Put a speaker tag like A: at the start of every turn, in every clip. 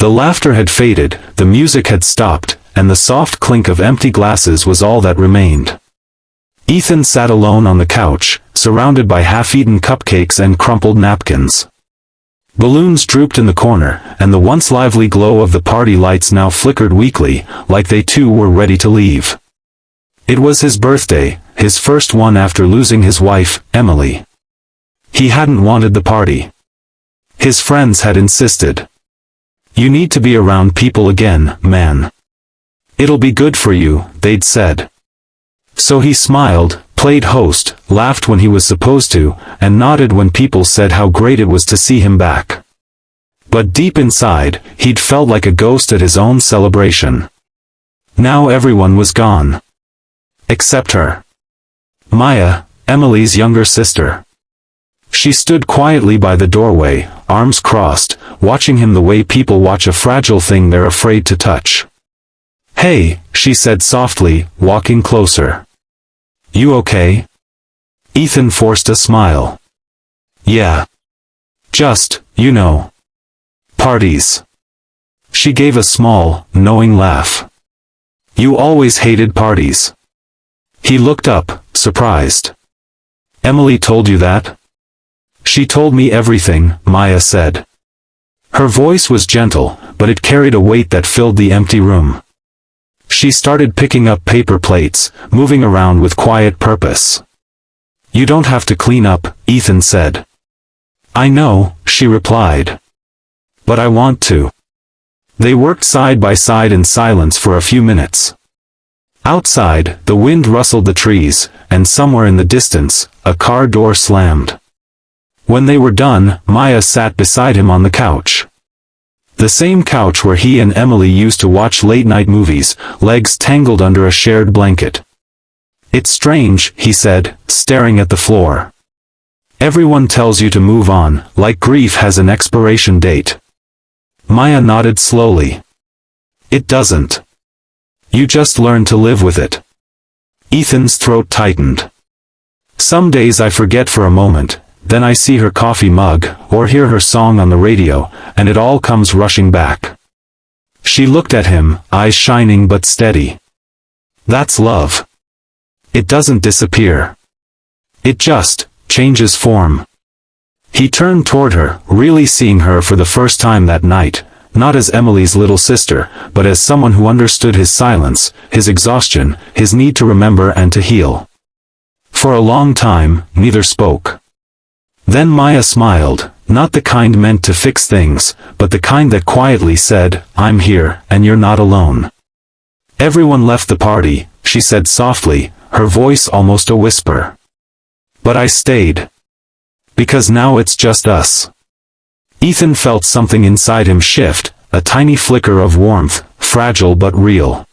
A: The laughter had faded, the music had stopped, and the soft clink of empty glasses was all that remained. Ethan sat alone on the couch, surrounded by half-eaten cupcakes and crumpled napkins. Balloons drooped in the corner, and the once lively glow of the party lights now flickered weakly, like they too were ready to leave. It was his birthday, his first one after losing his wife, Emily. He hadn't wanted the party. His friends had insisted. "You need to be around people again, man. It'll be good for you," they'd said. So he smiled, played host, laughed when he was supposed to, and nodded when people said how great it was to see him back. But deep inside, he'd felt like a ghost at his own celebration. Now everyone was gone. Except her. Maya, Emily's younger sister. She stood quietly by the doorway, arms crossed, watching him the way people watch a fragile thing they're afraid to touch. "Hey," she said softly, walking closer. "You okay?" Ethan forced a smile. "Yeah. Just, you know. Parties." She gave a small, knowing laugh. "You always hated parties." He looked up, surprised. "Emily told you that?" "She told me everything," Maya said. Her voice was gentle, but it carried a weight that filled the empty room. She started picking up paper plates, moving around with quiet purpose. "You don't have to clean up," Ethan said. "I know," she replied. "But I want to." They worked side by side in silence for a few minutes. Outside, the wind rustled the trees, and somewhere in the distance, a car door slammed. When they were done, Maya sat beside him on the couch. The same couch where he and Emily used to watch late-night movies, legs tangled under a shared blanket. "It's strange," he said, staring at the floor. "Everyone tells you to move on, like grief has an expiration date." Maya nodded slowly. "It doesn't. You just learn to live with it." Ethan's throat tightened. "Some days I forget for a moment. Then I see her coffee mug, or hear her song on the radio, and it all comes rushing back." She looked at him, eyes shining but steady. "That's love. It doesn't disappear. It just changes form." He turned toward her, really seeing her for the first time that night, not as Emily's little sister, but as someone who understood his silence, his exhaustion, his need to remember and to heal. For a long time, neither spoke. Then Maya smiled, not the kind meant to fix things, but the kind that quietly said, "I'm here, and you're not alone." "Everyone left the party," she said softly, her voice almost a whisper. "But I stayed. Because now it's just us." Ethan felt something inside him shift, a tiny flicker of warmth, fragile but real.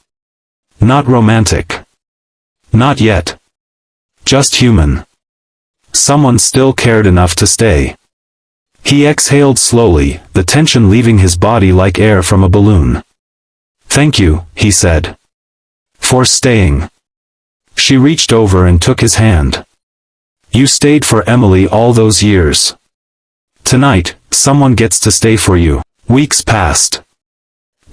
A: Not romantic. Not yet. Just human. Someone still cared enough to stay. He exhaled slowly, the tension leaving his body like air from a balloon. "Thank you," he said. "For staying." She reached over and took his hand. "You stayed for Emily all those years. Tonight, someone gets to stay for you." Weeks passed.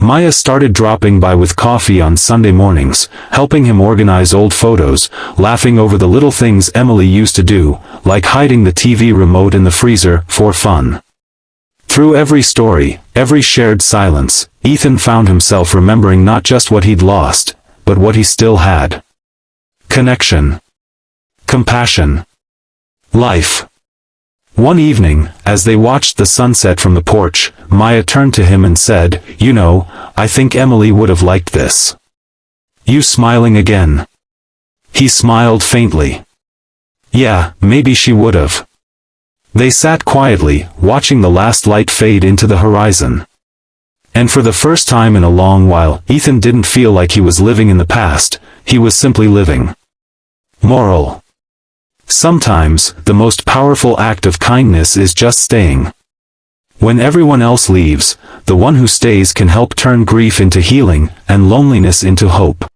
A: Maya started dropping by with coffee on Sunday mornings, helping him organize old photos, laughing over the little things Emily used to do, like hiding the TV remote in the freezer, for fun. Through every story, every shared silence, Ethan found himself remembering not just what he'd lost, but what he still had. Connection. Compassion. Life. One evening, as they watched the sunset from the porch, Maya turned to him and said, "You know, I think Emily would have liked this." "You smiling again?" He smiled faintly. "Yeah, maybe she would have." They sat quietly, watching the last light fade into the horizon. And for the first time in a long while, Ethan didn't feel like he was living in the past, he was simply living. Moral. Sometimes, the most powerful act of kindness is just staying. When everyone else leaves, the one who stays can help turn grief into healing, and loneliness into hope.